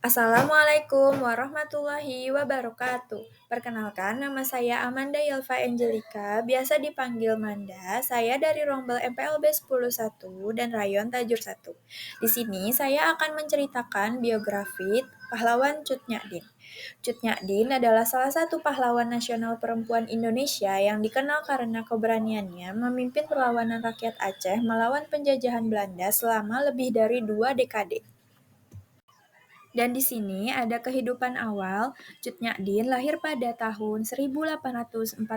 Assalamualaikum warahmatullahi wabarakatuh. Perkenalkan, nama saya Amanda Yelva Angelika, biasa dipanggil Manda. Saya dari Rombel MPLB 101 dan Rayon Tajur 1. Di sini saya akan menceritakan biografi pahlawan Cut Nyak Cut Nyak adalah salah satu pahlawan nasional perempuan Indonesia yang dikenal karena keberaniannya memimpin perlawanan rakyat Aceh melawan penjajahan Belanda selama lebih dari 2 dekade. Dan di sini ada kehidupan awal. Cut Nyak lahir pada tahun 1848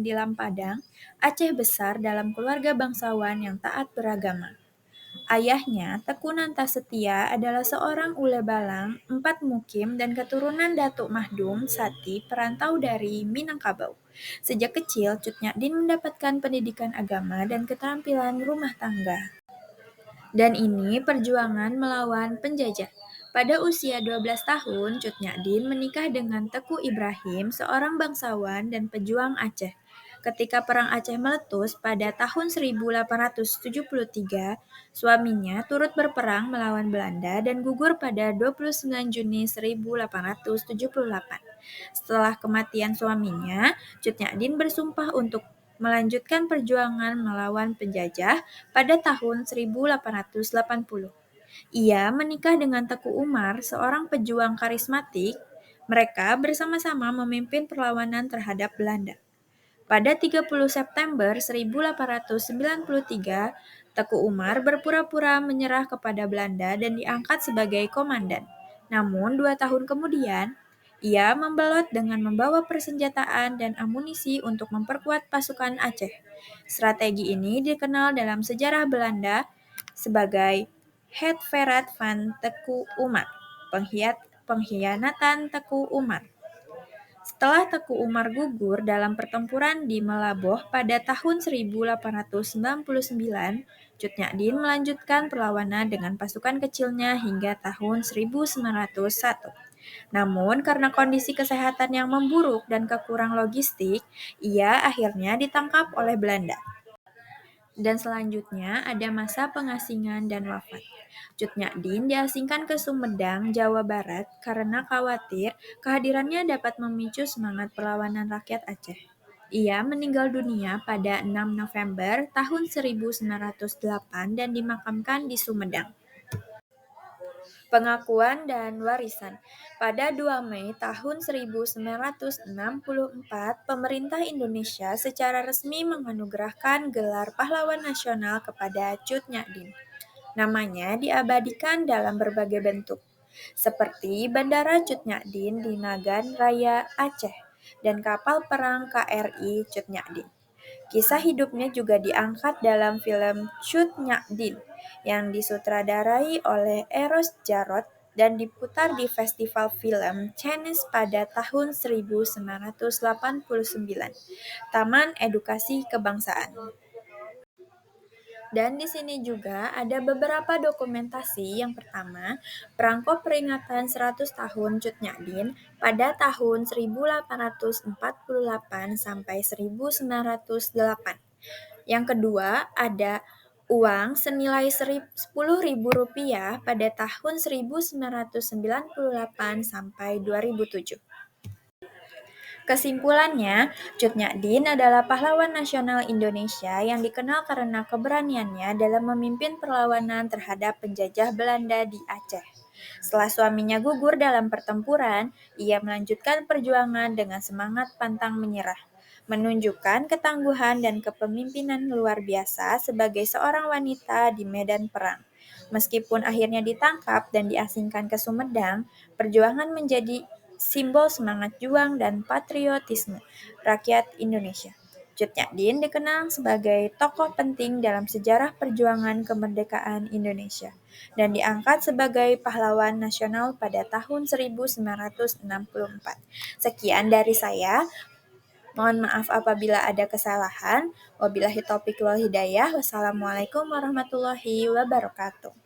di Lampadang, Aceh Besar dalam keluarga bangsawan yang taat beragama. Ayahnya, Teku Nantasetia, adalah seorang ule balang, 4 mukim, dan keturunan Datuk Mahdum Sati perantau dari Minangkabau. Sejak kecil, Cut Nyak mendapatkan pendidikan agama dan keterampilan rumah tangga. Dan ini perjuangan melawan penjajah. Pada usia 12 tahun, Cut Nyak menikah dengan Teku Ibrahim, seorang bangsawan dan pejuang Aceh. Ketika Perang Aceh meletus pada tahun 1873, suaminya turut berperang melawan Belanda dan gugur pada 29 Juni 1878. Setelah kematian suaminya, Cut Nyak bersumpah untuk melanjutkan perjuangan melawan penjajah pada tahun 1880. Ia menikah dengan Teku Umar, seorang pejuang karismatik. Mereka bersama-sama memimpin perlawanan terhadap Belanda. Pada 30 September 1893, Teku Umar berpura-pura menyerah kepada Belanda dan diangkat sebagai komandan. Namun, 2 tahun kemudian, ia membelot dengan membawa persenjataan dan amunisi untuk memperkuat pasukan Aceh. Strategi ini dikenal dalam sejarah Belanda sebagai Het Verat van Teku Umar, pengkhianatan Teku Umar. Setelah Teku Umar gugur dalam pertempuran di Melaboh pada tahun 1899, Cut Nyak melanjutkan perlawanan dengan pasukan kecilnya hingga tahun 1901. Namun, karena kondisi kesehatan yang memburuk dan kekurang logistik, ia akhirnya ditangkap oleh Belanda. Dan selanjutnya ada masa pengasingan dan wafat. Cut Nyak diasingkan ke Sumedang, Jawa Barat karena khawatir kehadirannya dapat memicu semangat perlawanan rakyat Aceh. Ia meninggal dunia pada 6 November tahun 1908 dan dimakamkan di Sumedang. Pengakuan dan warisan. Pada 2 Mei tahun 1964, pemerintah Indonesia secara resmi menganugerahkan gelar pahlawan nasional kepada Cut Nyak Namanya diabadikan dalam berbagai bentuk, seperti Bandara Cut Nyak di Nagan Raya, Aceh, dan kapal perang KRI Cut Nyak Kisah hidupnya juga diangkat dalam film Cut Nyak yang disutradarai oleh Eros Jarot dan diputar di Festival Film Cannes pada tahun 1989. Taman Edukasi Kebangsaan. Dan di sini juga ada beberapa dokumentasi. Yang pertama, perangko peringatan 100 tahun Cut Nyak pada tahun 1848 sampai 1908. Yang kedua, ada uang senilai Rp10.000 pada tahun 1998 sampai 2007. Kesimpulannya, Cut Nyak adalah pahlawan nasional Indonesia yang dikenal karena keberaniannya dalam memimpin perlawanan terhadap penjajah Belanda di Aceh. Setelah suaminya gugur dalam pertempuran, ia melanjutkan perjuangan dengan semangat pantang menyerah, menunjukkan ketangguhan dan kepemimpinan luar biasa sebagai seorang wanita di medan perang. Meskipun akhirnya ditangkap dan diasingkan ke Sumedang, perjuangan menjadi simbol semangat juang dan patriotisme rakyat Indonesia. Cut Nyak dikenal sebagai tokoh penting dalam sejarah perjuangan kemerdekaan Indonesia dan diangkat sebagai pahlawan nasional pada tahun 1964. Sekian dari saya. Mohon maaf apabila ada kesalahan. Wabillahi taufiq wal hidayah. Wassalamualaikum warahmatullahi wabarakatuh.